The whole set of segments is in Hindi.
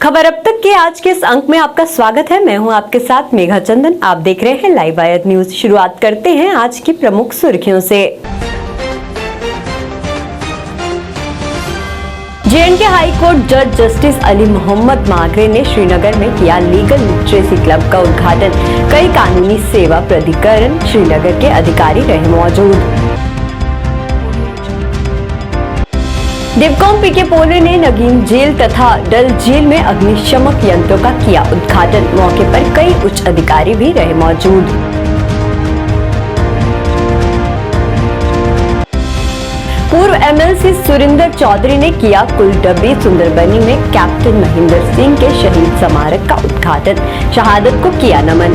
खबर अब तक के आज के इस अंक में आपका स्वागत है। मैं हूं आपके साथ मेघा चंदन। आप देख रहे हैं लाइव वायर न्यूज। शुरुआत करते हैं आज की प्रमुख सुर्खियों से। जे.एन.के हाई कोर्ट जज जस्टिस अली मोहम्मद मागरे ने श्रीनगर में किया लीगल लिटरेसी क्लब का उद्घाटन। कई कानूनी सेवा प्राधिकरण श्रीनगर के अधिकारी रहे मौजूद। डिवकॉम पीके पोले ने नगीन झील तथा डल झील में अग्निशमक यंत्रों का किया उद्घाटन। मौके पर कई उच्च अधिकारी भी रहे मौजूद। पूर्व एमएलसी सुरिंदर चौधरी ने किया कुलडब्बी सुंदरबनी में कैप्टन महेंद्र सिंह के शहीद स्मारक का उद्घाटन। शहादत को किया नमन।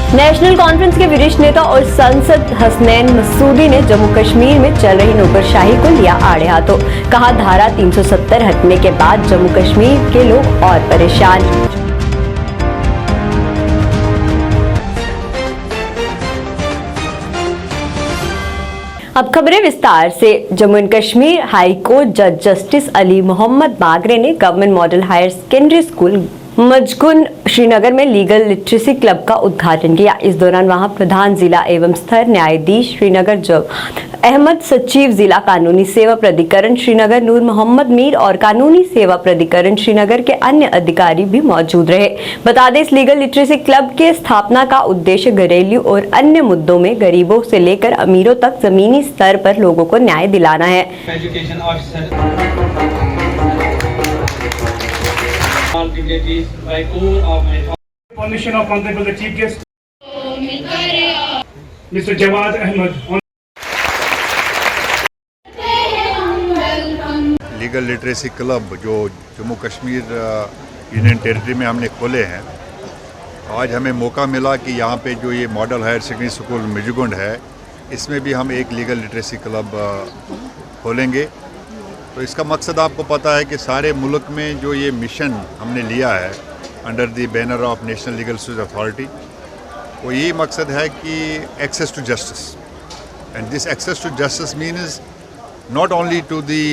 नेशनल कॉन्फ्रेंस के वरिष्ठ नेता और सांसद हसनैन मसूदी ने जम्मू कश्मीर में चल रही नौकरशाही को लिया आड़े हाथों। कहा, धारा 370 हटने के बाद जम्मू कश्मीर के लोग और परेशान। अब खबरें विस्तार से। Jammu and Kashmir high court जज जस्टिस अली मोहम्मद मागरे ने government model higher secondary school Majgun Srinagar में लीगल लिटरेसी क्लब का उद्घाटन किया। इस दौरान वहां प्रधान जिला एवं स्तर न्यायाधीश श्रीनगर जवान अहमद, सचिव जिला कानूनी सेवा प्राधिकरण श्रीनगर नूर मोहम्मद मीर और कानूनी सेवा प्राधिकरण श्रीनगर के अन्य अधिकारी भी मौजूद रहे। बता दें, इस लीगल लिटरेसी क्लब के स्थापना का उद्देश्य घरेलू और अन्य मुद्दों में गरीबों से लेकर अमीरों तक जमीनी स्तर पर लोगों को न्याय दिलाना है। Permission of Honorable the Chief Guest, Mr. Jawad Ahmed. Legal literacy club जो जम्मू कश्मीर यूनियन टेरिटरी में हमने खोले हैं, आज हमें मौका मिला कि यहाँ पे जो ये मॉडल हायर सेकेंडरी स्कूल मिजगुंड है, इसमें भी हम एक लीगल लिटरेसी क्लब खोलेंगे। तो इसका मकसद आपको पता है कि सारे मुल्क में जो ये मिशन हमने लिया है under the banner of national legal service authority, वो यही मकसद है कि access to justice, and this access to justice means not only to the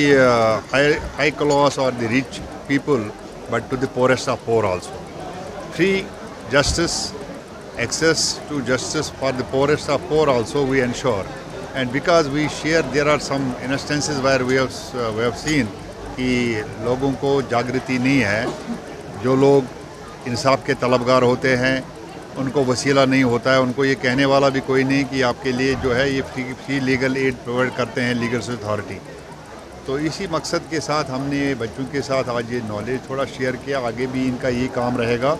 high class or the rich people, but to the poorest of poor also. Free justice, access to justice for the poorest of poor also we ensure. And because we share, there are some instances where we have seen कि लोगों को जागृति नहीं है। जो लोग इंसाफ के तलबगार होते हैं उनको वसीला नहीं होता है, उनको ये कहने वाला भी कोई नहीं कि आपके लिए जो है ये फ्री लीगल एड प्रोवाइड करते हैं लीगल सर्विस अथॉरिटी। तो इसी मकसद के साथ हमने बच्चों के साथ आज ये नॉलेज थोड़ा शेयर किया। आगे भी इनका ये काम रहेगा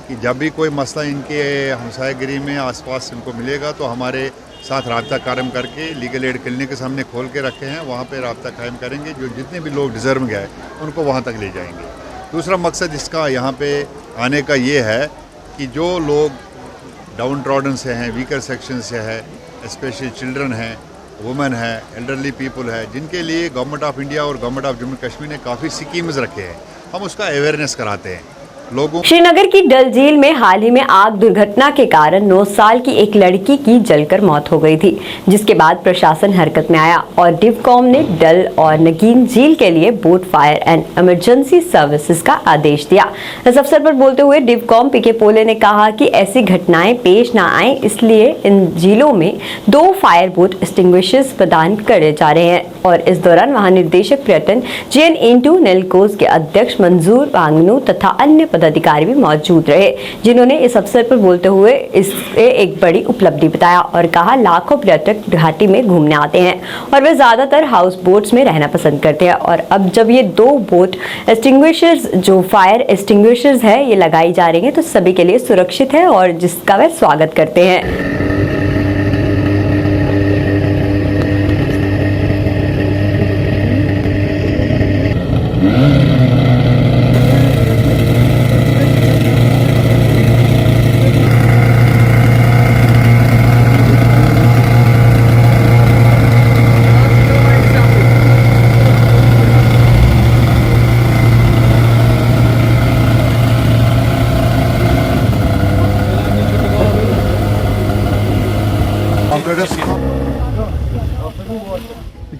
कि जब भी कोई मसला इनके हमसायगिरी में आसपास इनको मिलेगा तो हमारे साथ रब्ता कायम करके लीगल एड क्लिनिक्स हमने खोल के रखे हैं, वहाँ पर रब्ता कायम करेंगे। जो जितने भी लोग डिज़र्व गए उनको वहाँ तक ले जाएंगे। दूसरा मकसद इसका यहाँ पे आने का ये है कि जो लोग डाउन ट्रॉडन से हैं, वीकर सेक्शन से है, स्पेशली चिल्ड्रन हैं, वुमेन है, एल्डरली पीपल है, जिनके लिए गवर्नमेंट ऑफ इंडिया और गवर्नमेंट ऑफ जम्मू कश्मीर ने काफ़ी स्कीम्स रखे हैं, हम उसका अवेयरनेस कराते हैं लोगों। श्रीनगर की डल झील में हाल ही में आग दुर्घटना के कारण 9 साल की एक लड़की की जलकर मौत हो गई थी, जिसके बाद प्रशासन हरकत में आया और डिवकॉम ने डल और नगीन झील के लिए boat fire and emergency services का आदेश दिया। इस अवसर पर बोलते हुए डिवकॉम पीके पोले ने कहा कि ऐसी घटनाएं पेश न आए, इसलिए इन झीलों में 2 फायर बोट एक्सटिंग्विशर्स प्रदान करे जा रहे हैं। और इस दौरान वहां निर्देशक पर्यटन JN नेल्कोज के अध्यक्ष मंजूर वांगनू तथा अन्य पदाधिकारी भी मौजूद रहे, जिन्होंने इस अवसर पर बोलते हुए इसे एक बड़ी उपलब्धि बताया और कहा, लाखों पर्यटक घाटी में घूमने आते हैं और वे ज्यादातर हाउस बोट्स में रहना पसंद करते हैं। और अब जब ये 2 बोट एक्सटिंग्विशर्स जो फायर एक्सटिंग्विशर्स है ये लगाई जा रही है तो सभी के लिए सुरक्षित है और जिसका वे स्वागत करते हैं।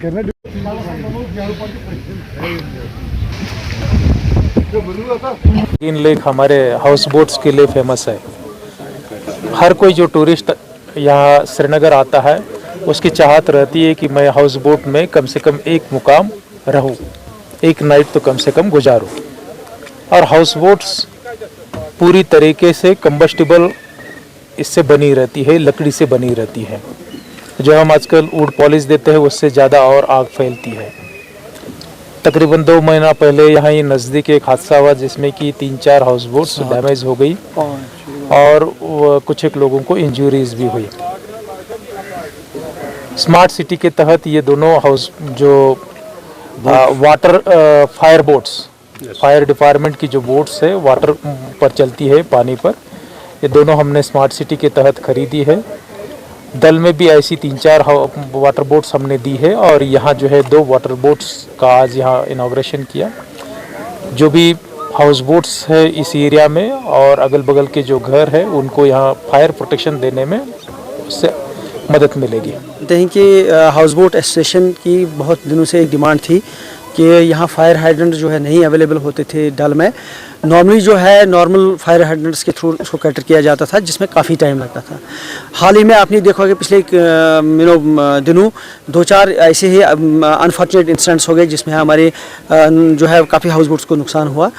करना नगीन लेक हमारे हाउस बोट्स के लिए फेमस है। हर कोई जो टूरिस्ट यहाँ श्रीनगर आता है उसकी चाहत रहती है कि मैं हाउस बोट में कम से कम एक मुकाम रहूँ, एक नाइट तो कम से कम गुजारूँ। और हाउस बोट्स पूरी तरीके से कंबस्टिबल इससे बनी रहती है, लकड़ी से बनी रहती है। जो हम आजकल वुड पॉलिश देते हैं उससे ज़्यादा और आग फैलती है। तकरीबन 2 महीना पहले यहाँ ये नज़दीक एक हादसा हुआ जिसमें कि 3-4 हाउस बोट्स डैमेज हो गई और कुछ एक लोगों को इंजरीज भी हुई। स्मार्ट सिटी के तहत ये दोनों हाउस जो water fire boats, fire department की जो बोट्स है वाटर पर चलती है, पानी पर, ये दोनों हमने स्मार्ट सिटी के तहत खरीदी है। दल में भी ऐसी 3-4 वाटर बोट्स हमने दी है और यहाँ जो है 2 वाटर बोट्स का आज यहाँ इनाग्रेशन किया। जो भी हाउस बोट्स है इस एरिया में और अगल बगल के जो घर है उनको यहाँ फायर प्रोटेक्शन देने में उससे मदद मिलेगी। कहते हैं कि हाउस बोट एसोसिएशन की बहुत दिनों से एक डिमांड थी कि यहाँ फायर हाइड्रेंट जो है नहीं अवेलेबल होते थे डल में। नॉर्मली जो है नॉर्मल फायर हाइड्रेंट्स के थ्रू उसको कैटर किया जाता था जिसमें काफ़ी टाइम लगता था। हाल ही में आपने देखा कि पिछले दिनों 2-4 ऐसे ही अनफॉर्चुनेट इंसिडेंट्स हो गए जिसमें हमारे जो है काफ़ी हाउस बोट्स को नुकसान हुआ।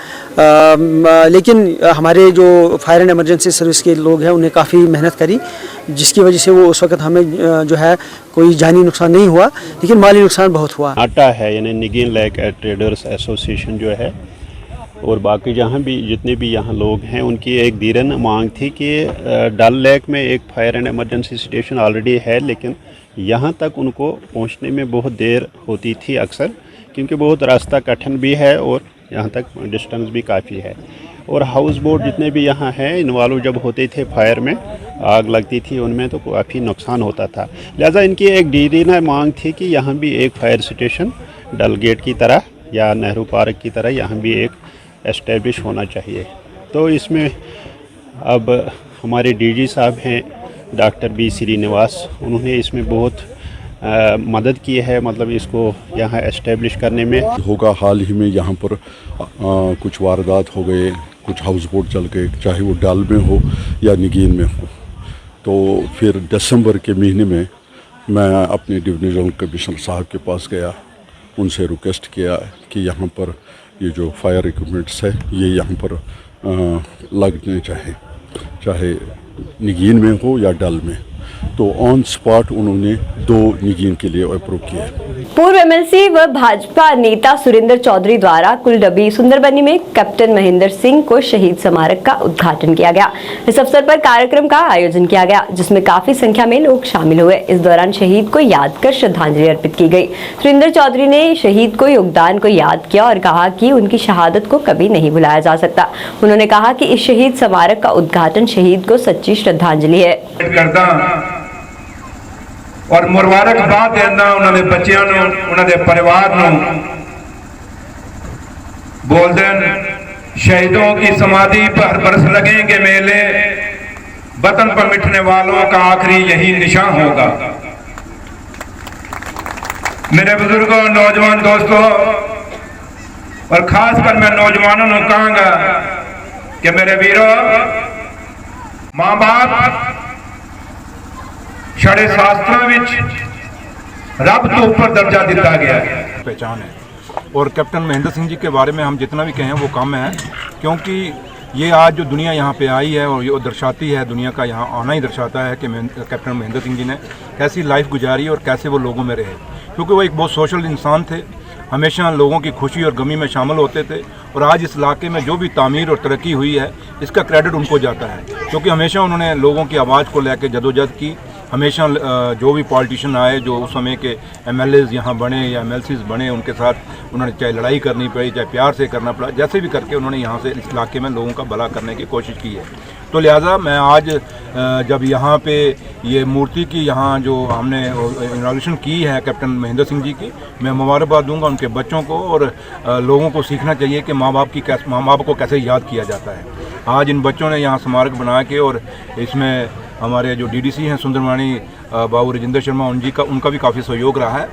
लेकिन हमारे जो फायर एंड एमरजेंसी सर्विस के लोग हैं उन्हें काफ़ी मेहनत करी जिसकी वजह से वो उस वक्त हमें जो है कोई जानी नुकसान नहीं हुआ लेकिन माली नुकसान बहुत हुआ। आटा है यानी नगीन लेक ट्रेडर्स एसोसिएशन जो है और बाकी जहाँ भी जितने भी यहाँ लोग हैं उनकी एक धीरन मांग थी कि डल लेक में एक fire and emergency station already है लेकिन यहाँ तक उनको पहुँचने में बहुत देर होती थी अक्सर, क्योंकि बहुत रास्ता कठिन भी है और यहाँ तक डिस्टेंस भी काफ़ी है। और हाउस बोट जितने भी यहाँ हैं इन्वॉल्व जब होते थे फायर में, आग लगती थी उनमें तो काफ़ी नुकसान होता था। लिहाजा इनकी एक धीरन मांग थी कि यहाँ भी एक फायर स्टेशन डल गेट की तरह या नेहरू पार्क की तरह यहाँ भी एक एस्टेब्लिश होना चाहिए। तो इसमें अब हमारे डीजी साहब हैं डॉक्टर बी श्रीनिवास, उन्होंने इसमें बहुत मदद की है, मतलब इसको यहाँ एस्टेब्लिश करने में। होगा हाल ही में यहाँ पर कुछ वारदात हो गए, कुछ हाउस बोट चल गए, चाहे वो डल में हो या नगीन में हो। तो फिर दिसंबर के महीने में मैं अपने डिविजनल कमिश्नर साहब के पास गया, उनसे रिक्वेस्ट किया कि यहाँ पर ये जो फायर इक्विपमेंट्स है ये यहाँ पर लगने चाहे नगीन में हो या डल में। तो ऑन स्पॉट उन्होंने 2 नगीन के लिए अप्रूव किया। पूर्व एमएलसी व भाजपा नेता सुरेंद्र चौधरी द्वारा कुलडबी सुंदरबनी में कैप्टन महेंद्र सिंह को शहीद स्मारक का उद्घाटन किया गया। इस अवसर पर कार्यक्रम का आयोजन किया गया जिसमें काफी संख्या में लोग शामिल हुए। इस दौरान शहीद को याद कर श्रद्धांजलि अर्पित की गई। सुरेंद्र चौधरी ने शहीद को योगदान को याद किया और कहा कि उनकी शहादत को कभी नहीं भुलाया जा सकता। उन्होंने कहा कि इस शहीद स्मारक का उद्घाटन शहीद को सच्ची श्रद्धांजलि है। और मुबारकबाद देना उन्होंने बच्चों को, उन्होंने परिवार को। बोल दें शहीदों की समाधि पर बरस लगेंगे मेले, वतन पर मिटने वालों का आखिरी यही निशान होगा। मेरे बुजुर्गों, नौजवान दोस्तों, और खासकर मैं नौजवानों को कहूंगा कि मेरे वीरों, मां बाप साढ़े शास्त्रों में रब तो ऊपर दर्जा दिता गया है। पहचान है और कैप्टन महेंद्र सिंह जी के बारे में हम जितना भी कहें वो कम है, क्योंकि ये आज जो दुनिया यहाँ पे आई है और ये दर्शाती है, दुनिया का यहाँ आना ही दर्शाता है कि कैप्टन महेंद्र सिंह जी ने कैसी लाइफ गुजारी और कैसे वो लोगों में रहे, क्योंकि वो एक बहुत सोशल इंसान थे, हमेशा लोगों की खुशी और गमी में शामिल होते थे। और आज इस इलाके में जो भी तामीर और तरक्की हुई है इसका क्रेडिट उनको जाता है, क्योंकि हमेशा उन्होंने लोगों की आवाज़ को लेकर जदोजहद की। हमेशा जो भी पॉलिटिशियन आए, जो उस समय के MLAs यहाँ बने या MLCs बने, उनके साथ उन्होंने चाहे लड़ाई करनी पड़ी, चाहे प्यार से करना पड़ा, जैसे भी करके उन्होंने यहाँ से इस इलाके में लोगों का भला करने की कोशिश की है। तो लिहाजा मैं आज जब यहाँ पे ये मूर्ति की यहाँ जो हमने इनॉग्रेशन की है कैप्टन महेंद्र सिंह जी की, मैं मुबारकबाद दूंगा उनके बच्चों को। और लोगों को सीखना चाहिए कि माँ बाप को कैसे याद किया जाता है। आज इन बच्चों ने यहाँ स्मारक बना के, और इसमें हमारे जो DDC हैं सुंदरवानी बाबू राजेंद्र शर्मा, उनका भी काफ़ी सहयोग रहा है।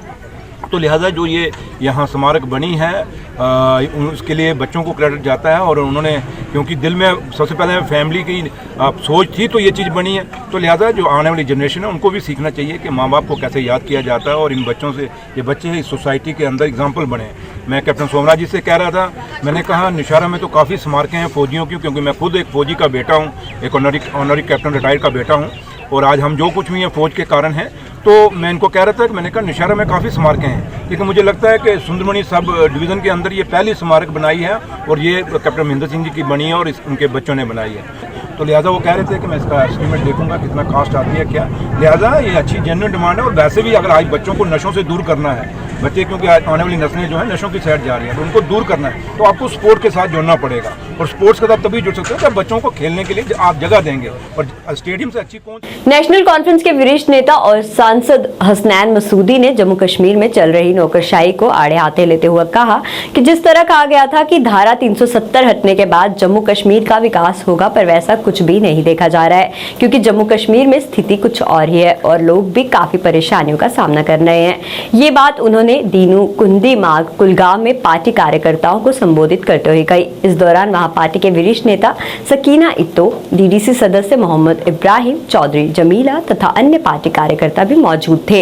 तो लिहाजा जो ये यहाँ स्मारक बनी है उसके लिए बच्चों को क्रेडिट जाता है। और उन्होंने, क्योंकि दिल में सबसे पहले फैमिली की सोच थी तो ये चीज़ बनी है, तो लिहाजा जो आने वाली जनरेशन है उनको भी सीखना चाहिए कि माँ बाप को कैसे याद किया जाता है और इन बच्चों से, ये बच्चे इस सोसाइटी के अंदर एग्जाम्पल बने। मैं कैप्टन सोमराज जी से कह रहा था, मैंने कहा निशारा में तो काफ़ी स्मारकें हैं फौजियों की, क्योंकि मैं खुद एक फ़ौजी का बेटा हूँ, एक ऑनरी कैप्टन रिटायर्ड का बेटा हूँ, और आज हम जो कुछ भी हैं फ़ौज के कारण हैं। तो मैं इनको कह रहा था कि मैंने कहा निशारा में काफ़ी स्मारकें हैं, लेकिन मुझे लगता है कि सुंदरमणि सब डिवीज़न के अंदर ये पहली स्मारक बनाई है और ये कैप्टन महेंद्र सिंह जी की बनी है और उनके बच्चों ने बनाई है। तो लिहाजा वो कह रहे थे कि मैं इसका एस्टीमेट देखूंगा कितना कास्ट आती है क्या, लिहाजा ये अच्छी जेन्युइन डिमांड है। और वैसे भी अगर आज बच्चों को नशों से दूर करना है, बच्चे क्योंकि आज आने वाली नस्लें जो है नशों की साइड जा रही हैं, तो उनको दूर करना है तो आपको स्पोर्ट के साथ जुड़ना पड़ेगा। और स्पोर्ट्स के साथ तभी जुड़ सकते हैं जब बच्चों को खेलने के लिए आप जगह देंगे, और स्टेडियम से अच्छी कौन। नेशनल कॉन्फ्रेंस के वरिष्ठ नेता और सांसद हसनैन मसूदी ने जम्मू कश्मीर में चल रही नौकरशाही को आड़े हाथे लेते हुए कहा कि जिस तरह कहा गया था कि धारा 370 हटने के बाद जम्मू कश्मीर का विकास होगा, पर वैसा कुछ भी नहीं देखा जा रहा है, क्योंकि जम्मू कश्मीर में स्थिति कुछ और ही है और लोग भी काफी परेशानियों का सामना कर रहे हैं। ये बात उन्होंने दीनू कुंदी मार्ग कुलगाम में पार्टी कार्यकर्ताओं को संबोधित करते हुए कही। इस दौरान वहां पार्टी के वरिष्ठ नेता सकीना इत्तो, डीडीसी सदस्य मोहम्मद इब्राहिम चौधरी, जमीला तथा अन्य पार्टी कार्यकर्ता भी मौजूद थे।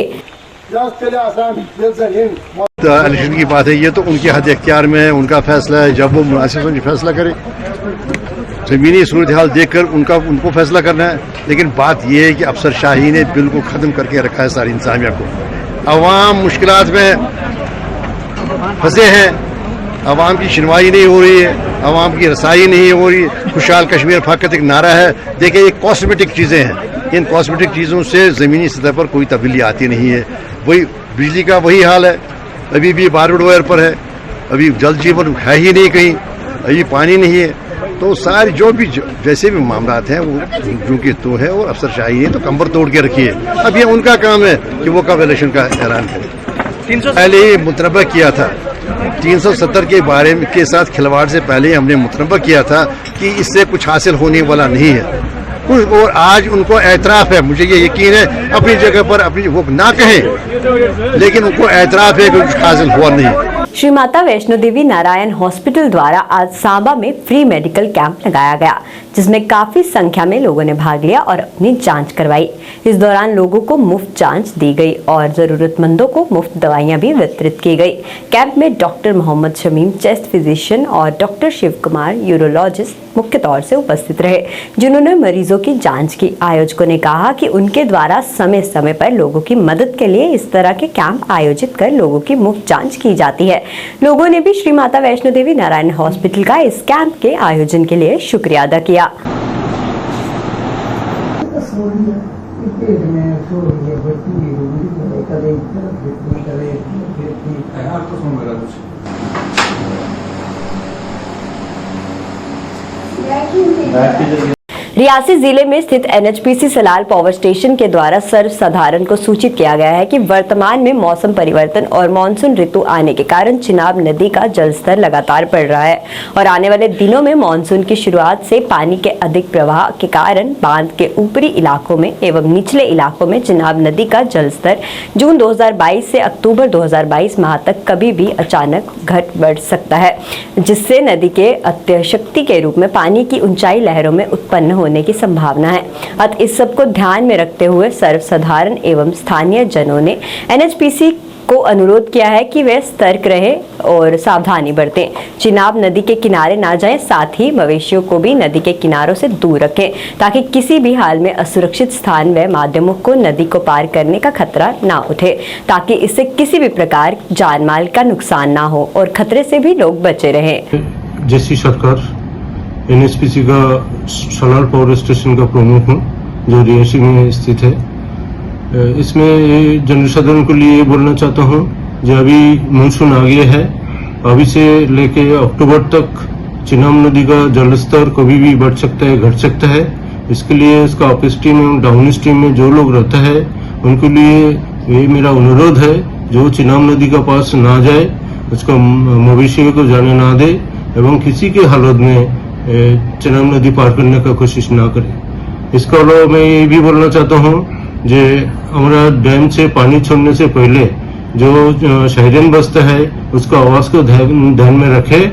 इलेक्शन की बात है, ये तो उनके हद इख्तियार में है, उनका फैसला है। जब वो मुनासिब फैसला करें, ज़मीनी सूरत हाल देखकर उनको फैसला करना है। लेकिन बात यह है कि अफसरशाही ने बिल्कुल ख़त्म करके रखा है सारी इंतजामिया को। अवाम मुश्किलात में फंसे हैं, अवाम की सुनवाई नहीं हो रही है, अवाम की रसाई नहीं हो रही है। खुशहाल कश्मीर फ़कत एक नारा है। देखिए, ये कॉस्मेटिक चीज़ें हैं, इन कॉस्मेटिक चीज़ों से ज़मीनी सतह पर कोई तब्दीली आती नहीं है। वही बिजली का वही हाल है, अभी भी बारूद वायर पर है, अभी जल जीवन है ही नहीं कहीं, अभी पानी नहीं है। तो सारे जो भी जैसे भी मामलात हैं वो जो कि तो है, और अफसरशाही है तो कंबर तोड़ के रखी है। अब ये उनका काम है कि वो कब इलेक्शन का ऐलान करें। पहले ही मुतनबा किया था 370 के बारे में के साथ खिलवाड़ से पहले हमने मुतनबा किया था कि इससे कुछ हासिल होने वाला नहीं है। और आज उनको एतराफ़ है, मुझे ये यकीन है, अपनी जगह पर अपनी वो ना कहें, लेकिन उनको एतराफ़ है कि कुछ हासिल हुआ नहीं। श्री माता वैष्णो देवी नारायण हॉस्पिटल द्वारा आज सांबा में फ्री मेडिकल कैंप लगाया गया, जिसमें काफी संख्या में लोगों ने भाग लिया और अपनी जांच करवाई। इस दौरान लोगों को मुफ्त जांच दी गई और जरूरतमंदों को मुफ्त दवाइयां भी वितरित की गई। कैंप में doctor Mohammad Shamim chest physician और डॉक्टर शिव कुमार यूरोलॉजिस्ट मुख्य तौर से उपस्थित रहे, जिन्होंने मरीजों की जांच की। आयोजकों ने कहा कि उनके द्वारा समय समय पर लोगों की मदद के लिए इस तरह के कैंप आयोजित कर लोगों की मुफ्त जांच की जाती है। लोगों ने भी श्री माता वैष्णो देवी नारायण हॉस्पिटल का इस कैंप के आयोजन के लिए शुक्रिया अदा किया। रियासी जिले में स्थित एनएचपीसी सलाल पावर स्टेशन के द्वारा सर्वसाधारण को सूचित किया गया है कि वर्तमान में मौसम परिवर्तन और मानसून ऋतु आने के कारण चिनाब नदी का जलस्तर लगातार बढ़ रहा है और आने वाले दिनों में मानसून की शुरुआत से पानी के अधिक प्रवाह के कारण बांध के ऊपरी इलाकों में एवं निचले इलाकों में चिनाब नदी का जलस्तर जून 2022 से अक्टूबर 2022 माह तक कभी भी अचानक घट बढ़ सकता है, जिससे नदी के अत्यशक्ति के रूप में पानी की ऊंचाई लहरों में उत्पन्न होने की संभावना है। अतः इस सब को ध्यान में रखते हुए सर्वसाधारण एवं स्थानीय जनों ने एनएचपीसी को अनुरोध किया है कि वे सतर्क रहे और सावधानी बरतें, चिनाब नदी के किनारे ना जाएं, साथ ही मवेशियों को भी नदी के किनारों से दूर रखें ताकि किसी भी हाल में असुरक्षित स्थान व माध्यमों को नदी को पार करने का खतरा ना उठे, ताकि इससे किसी भी प्रकार जान माल का नुकसान ना हो और खतरे से भी लोग बचे रहें। जैसी सरकार एनएचपीसी का सलाल पावर स्टेशन का प्रमुख हूँ जो रियासी में स्थित है। इसमें जनसाधारण के लिए बोलना चाहता हूँ जो अभी मानसून आ गया है, अभी से लेके अक्टूबर तक चिनाब नदी का जलस्तर कभी भी बढ़ सकता है, घट सकता है। इसके लिए इसका अप स्ट्रीम एवं डाउन स्ट्रीम में जो लोग रहता है उनके लिए ये मेरा अनुरोध है, जो चिनाब नदी का पास ना जाए, उसका मवेशियों को जाने ना दे एवं किसी के हालत में चिनाब नदी पार करने का कोशिश ना करें। इसके अलावा मैं ये भी बोलना चाहता हूँ जो हमारा डैम से पानी छोड़ने से पहले जो शहरीन बस्ता है उसका आवाज़ को ध्यान में रखें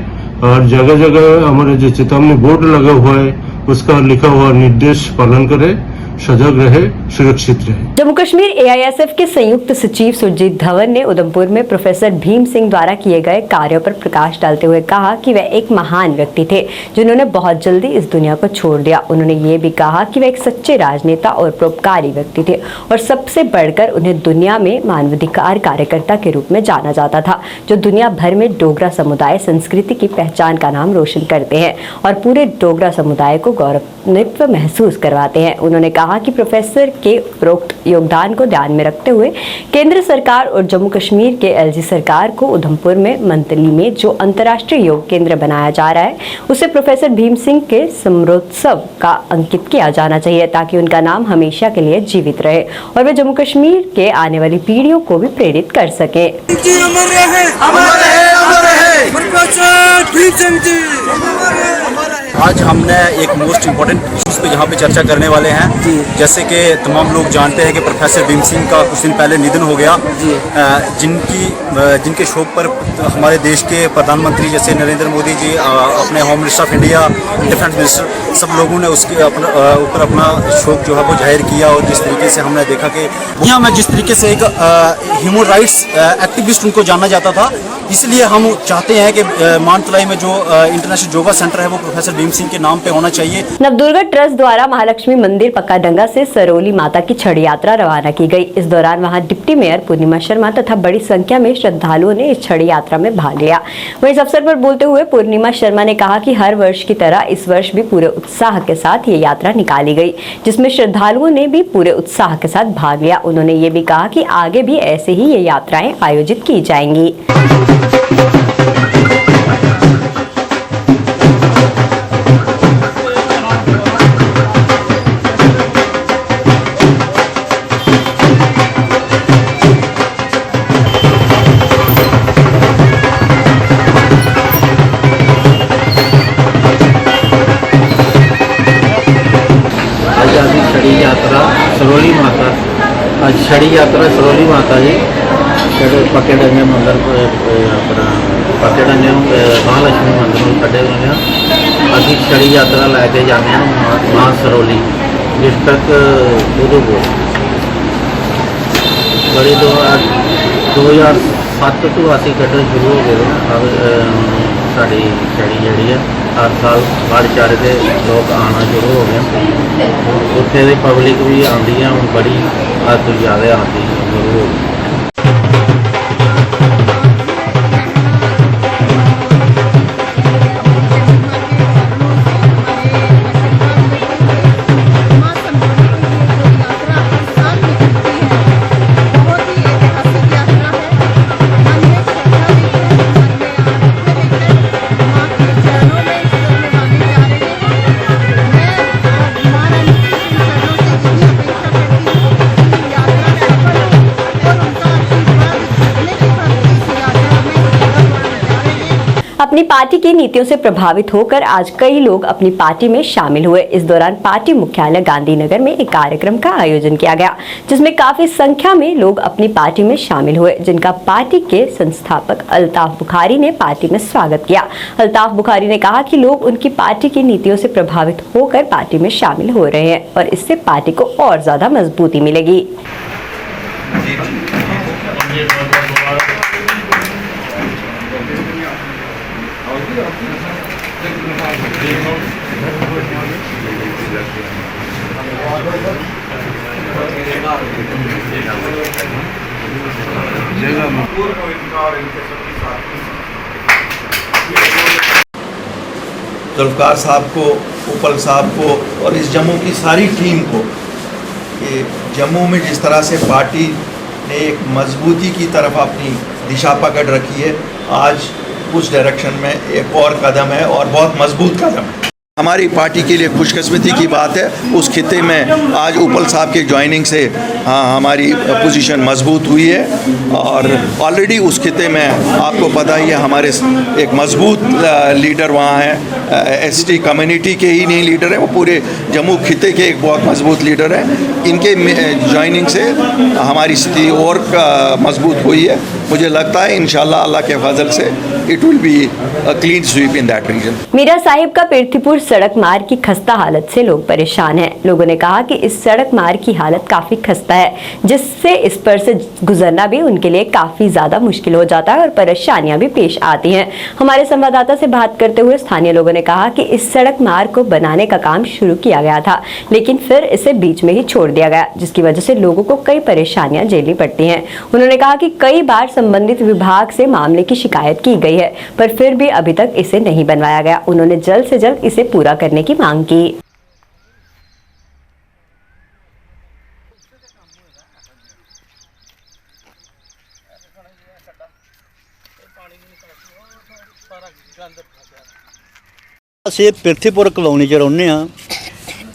और जगह जगह हमारे जो चेतावनी बोर्ड लगा हुआ है उसका लिखा हुआ निर्देश पालन करें, सजग रहे, सुरक्षित रहे। जम्मू कश्मीर एआईएसएफ के संयुक्त सचिव सुरजीत धवन ने उधमपुर में प्रोफेसर भीम सिंह द्वारा किए गए कार्यों पर प्रकाश डालते हुए कहा कि वह एक महान व्यक्ति थे जिन्होंने बहुत जल्दी इस दुनिया को छोड़ दिया। उन्होंने ये भी कहा कि वह एक सच्चे राजनेता और परोपकारी व्यक्ति थे और सबसे बढ़कर उन्हें दुनिया में मानवाधिकार कार्यकर्ता के रूप में जाना जाता था, जो दुनिया भर में डोगरा समुदाय संस्कृति की पहचान का नाम रोशन करते हैं और पूरे डोगरा समुदाय को गौरवान्वित महसूस करवाते हैं। उन्होंने कहा कि प्रोफेसर के उपरोक्त योगदान को ध्यान में रखते हुए केंद्र सरकार और जम्मू कश्मीर के एलजी सरकार को उधमपुर में मंतली में जो अंतर्राष्ट्रीय योग केंद्र बनाया जा रहा है उसे प्रोफेसर भीम सिंह के स्मृतोत्सव का अंकित किया जाना चाहिए ताकि उनका नाम हमेशा के लिए जीवित रहे और वे जम्मू कश्मीर के आने वाली पीढ़ियों को भी प्रेरित कर सके। आज हमने एक मोस्ट इम्पोर्टेंट इश्यूज पे यहाँ पे चर्चा करने वाले हैं। जैसे कि तमाम लोग जानते हैं कि प्रोफेसर भीम सिंह का कुछ दिन पहले निधन हो गया, जिनके शोक पर हमारे देश के प्रधानमंत्री जैसे नरेंद्र मोदी जी, अपने home minister of India, defence minister, सब लोगों ने उसके ऊपर अपना शोक जो है वो जाहिर किया। और जिस तरीके से हमने देखा कि यहाँ में जिस तरीके से एक ह्यूमन राइट्स एक्टिविस्ट उनको जाना जाता था, इसलिए हम चाहते हैं कि मानतलाई में जो इंटरनेशनल योगा सेंटर है वो प्रोफेसर भीम सिंह के नाम पे होना चाहिए। नवदुर्गा ट्रस्ट द्वारा महालक्ष्मी मंदिर पक्काडंगा से सरोली माता की छड़ी यात्रा रवाना की गई। इस दौरान वहां डिप्टी मेयर पूर्णिमा शर्मा तथा बड़ी संख्या में श्रद्धालुओं ने इस छड़ी यात्रा में भाग लिया। वहीं इस अवसर पर बोलते हुए पूर्णिमा शर्मा ने कहा कि हर वर्ष की तरह इस वर्ष भी पूरे उत्साह के साथ ये यात्रा निकाली गई, जिसमें श्रद्धालुओं ने भी पूरे उत्साह के साथ भाग लिया। उन्होंने ये भी कहा कि आगे भी ऐसे ही ये यात्राएं आयोजित की जाएंगी। सरोली माता आज छड़ी यात्रा सरोली माता जी पक्के डंगे मंदिर अपना पक्के डंगे महालक्ष्मी मंदिर में खड़े हुए हैं। अभी छड़ी यात्रा लैके जाने हैं मां सरोली डिस्ट्रिक्ट उधमपुर। बड़ी 2007 तो असी कट्टन शुरू हो गए। अब साड़ी छड़ी जी है हर साल भाईचारे के लोग आना शुरू हो गए। उत्थे दी पब्लिक भी आती है, हम बड़ी हद तो ज़्यादा आती शुरू हो गई। अपनी पार्टी की नीतियों से प्रभावित होकर आज कई लोग अपनी पार्टी में शामिल हुए। इस दौरान पार्टी मुख्यालय गांधीनगर में एक कार्यक्रम का आयोजन किया गया, जिसमें काफी संख्या में लोग अपनी पार्टी में शामिल हुए, जिनका पार्टी के संस्थापक अल्ताफ बुखारी ने पार्टी में स्वागत किया। अल्ताफ बुखारी ने कहा कि लोग उनकी पार्टी की नीतियों से प्रभावित होकर पार्टी में शामिल हो रहे हैं और इससे पार्टी को और ज्यादा मजबूती मिलेगी। जुल्फ़िकार साहब को, उपल साहब को और इस जम्मू की सारी टीम को कि जम्मू में जिस तरह से पार्टी ने एक मजबूती की तरफ अपनी दिशा पकड़ रखी है, आज उस डायरेक्शन में एक और कदम है और बहुत मजबूत कदम है। हमारी पार्टी के लिए खुशकिस्मती की बात है, उस खिते में आज उपल साहब के ज्वाइनिंग से हमारी पोजीशन मजबूत हुई है और ऑलरेडी उस खिते में आपको पता ही है हमारे एक मजबूत लीडर वहाँ हैं, एसटी कम्युनिटी के ही नहीं लीडर हैं, वो पूरे जम्मू खिते के एक बहुत मजबूत लीडर हैं। इनके ज्वाइनिंग से हमारी स्थिति और मजबूत हुई है मुझे लगता है इंशाल्लाह अल्लाह के फजल से it will be a clean sweep in that region. Meera Sahib का पृथ्वीपुर सड़क मार्ग की खस्ता हालत से लोग परेशान हैं। लोगों ने कहा कि इस सड़क मार्ग की हालत काफी खस्ता है, जिससे इस पर से गुजरना भी उनके लिए काफी ज्यादा मुश्किल हो जाता है और परेशानियां भी पेश आती हैं। हमारे संवाददाता से बात करते हुए स्थानीय लोगों ने कहा कि इस सड़क मार्ग को बनाने का काम शुरू किया गया था, लेकिन फिर इसे बीच में ही छोड़ दिया गया, जिसकी वजह से लोगों को कई परेशानियां झेलनी पड़ती हैं। उन्होंने कहा कि कई बार संबंधित विभाग से मामले की शिकायत की गई है, पर फिर भी अभी तक इसे नहीं बनवाया गया। उन्होंने जल्द से जल्द इसे पूरा करने की मांग की। ਅਸੀਂ ਪਿਰਥੀਪੁਰ ਕਲੋਨੀ 'ਚ ਰਹਿੰਦੇ ਹਾਂ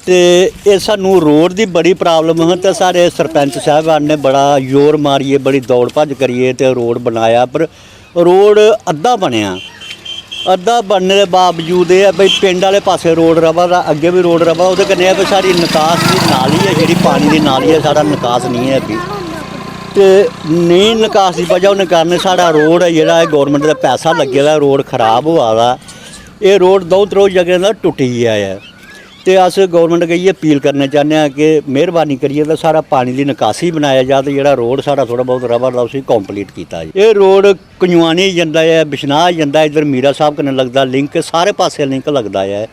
ਤੇ ਇਹ ਸਾਨੂੰ ਰੋਡ ਦੀ ਬੜੀ ਪ੍ਰੋਬਲਮ ਹੈ ਤੇ ਸਾਡੇ ਸਰਪੰਚ ਸਾਹਿਬਾਨ ਨੇ ਬੜਾ ਜ਼ੋਰ ਮਾਰੀਏ, ਬੜੀ ਦੌੜ ਭੱਜ ਕਰੀਏ ਤੇ ਰੋਡ ਬਣਾਇਆ, ਪਰ ਰੋਡ ਅੱਧਾ ਬਣਿਆ। ਅੱਧਾ ਬਣਨ ਦੇ ਬਾਵਜੂਦ ਇਹ ਬਈ ਪਿੰਡ ਵਾਲੇ ਪਾਸੇ ਰੋਡ ਰਵਾ ਦਾ, ਅੱਗੇ ਵੀ ਰੋਡ ਰਵਾ, ਉਹਦੇ ਕੰਨੇ ਵੀ ਸਾਡੀ ਨਿਕਾਸ ਦੀ ਨਾਲੀ ਹੈ, ਜਿਹੜੀ ਪਾਣੀ ਦੀ ਨਾਲੀ ਹੈ, ਸਾਡਾ ਨਿਕਾਸ ਨਹੀਂ ਹੈ ਵੀ ਤੇ ਨਹੀਂ ਨਿਕਾਸ ਦੀ ਵਜ੍ਹਾ ਉਹਨੇ ਕਾਰਨ ਸਾਡਾ ਰੋਡ ਹੈ ਜਿਹੜਾ ਗੌਰਮੈਂਟ ਦਾ ਪੈਸਾ ਲੱਗਿਆ ਦਾ ਰੋਡ ਖਰਾਬ ਹੋਆ ਦਾ। ਇਹ ਰੋਡ ਦੋ ਤਰੋ ਜਗ੍ਹਾ ਦਾ ਟੁੱਟ ਗਿਆ ਹੈ ਤੇ ਅਸ ਗੌਰਮੈਂਟ ਕਹੀਏ ਅਪੀਲ ਕਰਨਾ ਚਾਹੁੰਦੇ ਹਾਂ ਕਿ ਮਿਹਰਬਾਨੀ ਕਰੀਏ ਤਾਂ ਸਾਰਾ ਪਾਣੀ ਦੀ ਨਿਕਾਸੀ ਬਣਾਇਆ ਜਾ ਤੇ ਜਿਹੜਾ ਰੋਡ ਸਾਡਾ ਥੋੜਾ ਬਹੁਤ ਰਬੜ ਦਾ ਉਸੇ ਕੰਪਲੀਟ ਕੀਤਾ ਜੀ। ਇਹ ਰੋਡ ਕੰਜਵਾਨੀ ਜਾਂਦਾ ਹੈ, ਬਿਸ਼ਨਾਹ ਜਾਂਦਾ, ਇੱਧਰ ਮੀਰਾ ਸਾਹਿਬ ਕਨੇ ਲੱਗਦਾ ਲਿੰਕ, ਸਾਰੇ ਪਾਸੇ ਲਿੰਕ ਲੱਗਦਾ ਹੈ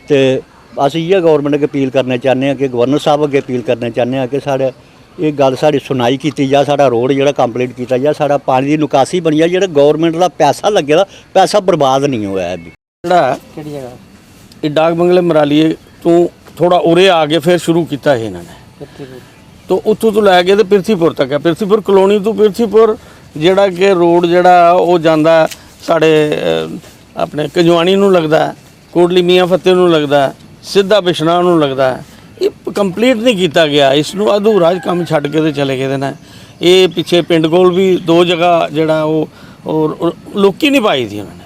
ਤੇ ਅਸੀਂ ਇਹ ਗੌਰਮੈਂਟ ਅੱਗੇ ਅਪੀਲ ਕਰਨਾ ਚਾਹੁੰਦੇ ਹਾਂ ਕਿ ਗਵਰਨਰ ਸਾਹਿਬ ਅੱਗੇ ਅਪੀਲ ਕਰਨਾ ਚਾਹੁੰਦੇ ਹਾਂ ਕਿ ਸਾਡੇ ਇਹ ਗੱਲ ਸਾਡੀ ਸੁਣਾਈ ਕੀਤੀ ਜਾ, ਸਾਡਾ ਰੋਡ ਜਿਹੜਾ ਕੰਪਲੀਟ ਕੀਤਾ ਜਾ, ਸਾਡਾ ਪਾਣੀ ਦੀ ਨਿਕਾਸੀ ਬਣੀ ਆ, ਜਿਹੜਾ ਗੌਰਮੈਂਟ ਦਾ ਪੈਸਾ ਲੱਗਿਆ ਦਾ ਪੈਸਾ ਬਰਬਾਦ ਨਹੀਂ ਹੋਇਆ ਹੈ। ਜਿਹੜਾ ਕਿਹੜੀ ਜਗ੍ਹਾ ਇਹ ਡਾਕ ਬੰਗਲੇ ਮਰਾਲੀਏ ਤੋਂ ਥੋੜਾ ਉਰੇ ਆ ਕੇ ਫਿਰ ਸ਼ੁਰੂ ਕੀਤਾ ਹੈ ਇਹਨਾਂ ਨੇ, ਤੋਂ ਉੱਥੋਂ ਤੋਂ ਲੈ ਕੇ ਤੇ ਪਿਰਥੀਪੁਰ ਤੱਕ ਹੈ। ਪਿਰਥੀਪੁਰ ਕਲੋਨੀ ਤੋਂ ਪਿਰਥੀਪੁਰ ਜਿਹੜਾ ਕਿ ਰੋਡ ਜਿਹੜਾ ਉਹ ਜਾਂਦਾ ਸਾਡੇ ਆਪਣੇ ਕੰਜਵਾਨੀ ਨੂੰ ਲੱਗਦਾ, ਕੋਟਲੀ ਮੀਆਂ ਫਤਿਹ ਨੂੰ ਲੱਗਦਾ, ਸਿੱਧਾ ਬਿਸ਼ਨਾਹ ਨੂੰ ਲੱਗਦਾ। ਇਹ ਕੰਪਲੀਟ ਨਹੀਂ ਕੀਤਾ ਗਿਆ, ਇਸ ਨੂੰ ਅਧੂਰਾ ਕੰਮ ਛੱਡ ਕੇ ਤੇ ਚਲੇ ਗਏ ਨੇ। ਇਹ ਪਿੱਛੇ ਪਿੰਡ ਕੋਲ ਵੀ ਦੋ ਜਗ੍ਹਾ ਜਿਹੜਾ ਉਹ ਲੋਕੀ ਨਹੀਂ ਪਾਈ ਸੀ ਉਹਨਾਂ ਨੇ,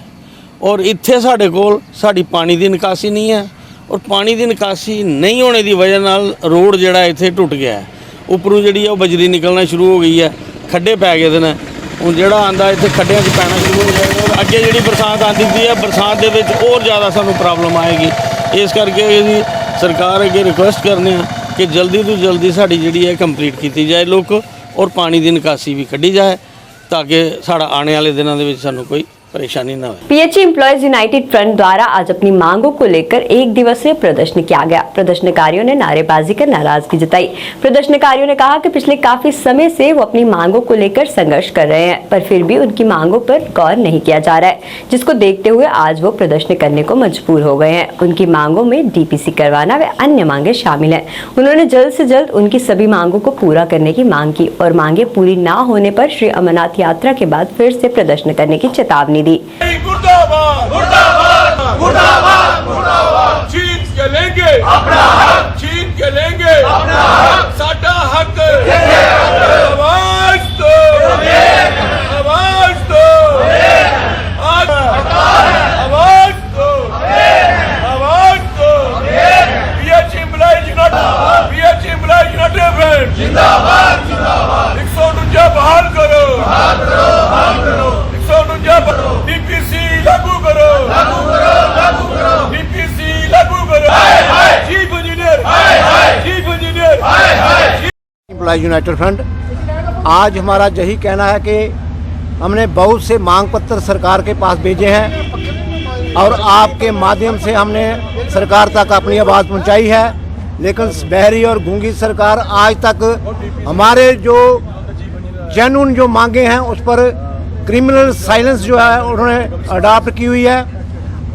ਔਰ ਇੱਥੇ ਸਾਡੇ ਕੋਲ ਸਾਡੀ ਪਾਣੀ ਦੀ ਨਿਕਾਸੀ ਨਹੀਂ ਹੈ, ਔਰ ਪਾਣੀ ਦੀ ਨਿਕਾਸੀ ਨਹੀਂ ਹੋਣੇ ਦੀ ਵਜ੍ਹਾ ਨਾਲ ਰੋਡ ਜਿਹੜਾ ਇੱਥੇ ਟੁੱਟ ਗਿਆ। ਉੱਪਰੋਂ ਜਿਹੜੀ ਉਹ ਬਜਰੀ ਨਿਕਲਣਾ ਸ਼ੁਰੂ ਹੋ ਗਈ ਹੈ, ਖੱਡੇ ਪੈ ਗਏ ਨੇ। ਹੁਣ ਜਿਹੜਾ ਆਂਦਾ ਇੱਥੇ ਖੱਡਿਆਂ 'ਚ ਪੈਣਾ ਸ਼ੁਰੂ ਹੋ ਜਾਏਗਾ। ਅੱਗੇ ਜਿਹੜੀ ਬਰਸਾਤ ਆਉਂਦੀ ਪਈ ਹੈ, ਬਰਸਾਤ ਦੇ ਵਿੱਚ ਹੋਰ ਜ਼ਿਆਦਾ ਸਾਨੂੰ ਪ੍ਰੋਬਲਮ ਆਏਗੀ। ਇਸ ਕਰਕੇ ਇਹਦੀ ਸਰਕਾਰ ਅੱਗੇ ਰਿਕੁਐਸਟ ਕਰਨੇ ਆ ਕਿ ਜਲਦੀ ਤੋਂ ਜਲਦੀ ਸਾਡੀ ਜਿਹੜੀ ਹੈ ਕੰਪਲੀਟ ਕੀਤੀ ਜਾਏ ਲੋਕ, ਔਰ ਪਾਣੀ ਦੀ ਨਿਕਾਸੀ ਵੀ ਕੱਢੀ ਜਾਏ ਤਾਂ ਕਿ ਸਾਡਾ ਆने वाले दिनों ਦੇ ਵਿੱਚ ਸਾਨੂੰ ਕੋਈ परेशानी न हो। पीएचई एम्प्लॉयज यूनाइटेड फ्रंट द्वारा आज अपनी मांगों को लेकर एक दिवसीय प्रदर्शन किया गया। प्रदर्शनकारियों ने नारेबाजी कर नाराजगी जताई। प्रदर्शनकारियों ने कहा कि पिछले काफी समय से वो अपनी मांगों को लेकर संघर्ष कर रहे हैं, पर फिर भी उनकी मांगों पर गौर नहीं किया जा रहा है, जिसको देखते हुए आज वो प्रदर्शन करने को मजबूर हो गए हैं। उनकी मांगों में डीपीसी करवाना व अन्य मांगे शामिल हैं। उन्होंने जल्द से जल्द उनकी सभी मांगों को पूरा करने की मांग की और मांगे पूरी न होने पर श्री अमरनाथ यात्रा के बाद फिर से प्रदर्शन करने की चेतावनी दी। मुर्दाबाद मुर्दाबाद मुर्दाबाद मुर्दाबाद, छीन के लेंगे अपना हक, छीन के लेंगे अपना हक, साडा हक आवाज दो, आवाज दो, आवाज दो, आवाज दो। पीएचई एम्प्लॉयज यूनाइटेड जिंदाबाद जिंदाबाद। 149 बहाल करो, बहाल करो, बहाल करो। 149 डीपीसी लागू करो, लागू करो, लागू करो। डीपीसी लागू करो। हाय हाय चीफ इंजीनियर, हाय हाय चीफ इंजीनियर, हाय हाय। एम्प्लॉयज यूनाइटेड फ्रंट आज हमारा यही कहना है कि हमने बहुत से मांग पत्र सरकार के पास भेजे हैं और आपके माध्यम से हमने सरकार तक अपनी आवाज़ पहुंचाई है, लेकिन बहरी और गूंगी सरकार आज तक हमारे जो जेन्युइन जो मांगे हैं उस पर क्रिमिनल साइलेंस जो है उन्होंने अडॉप्ट की हुई है,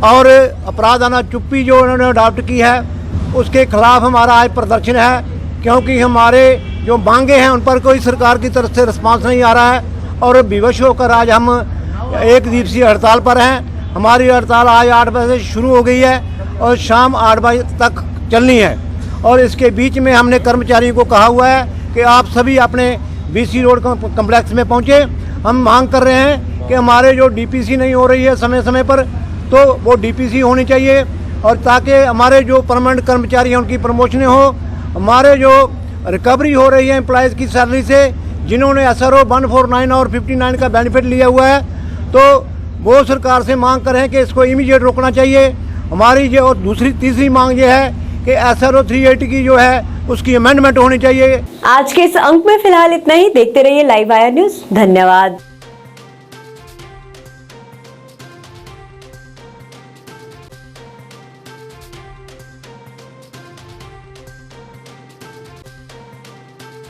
और अपराधाना चुप्पी जो उन्होंने अडॉप्ट की है उसके खिलाफ हमारा आज प्रदर्शन है, क्योंकि हमारे जो मांगे हैं उन पर कोई सरकार की तरफ से रिस्पांस नहीं आ रहा है। और विवश होकर आज हम एक दिवसीय हड़ताल पर हैं। हमारी हड़ताल आज 8 बजे से शुरू हो गई है और शाम 8 बजे तक चलनी है। और इसके बीच में हमने कर्मचारियों को कहा हुआ है कि आप सभी अपने बीसी रोड कम्प्लेक्स में पहुँचे। हम मांग कर रहे हैं कि हमारे जो डीपीसी नहीं हो रही है समय समय पर, तो वो डीपीसी होनी चाहिए, और ताकि हमारे जो परमानेंट कर्मचारी हैं उनकी प्रमोशनें हो, हमारे जो रिकवरी हो रही है एम्प्लॉयज़ की सैलरी से जिन्होंने SRO 149 और 59 का बेनिफिट लिया हुआ है, तो वो सरकार से मांग करें कि इसको इमीडिएट रोकना चाहिए। हमारी जो और तीसरी मांग ये है कि SRO 380 की जो है उसकी अमेंडमेंट होनी चाहिए। आज के इस अंक में फिलहाल इतना ही। देखते रहिए लाइव वायर न्यूज। धन्यवाद।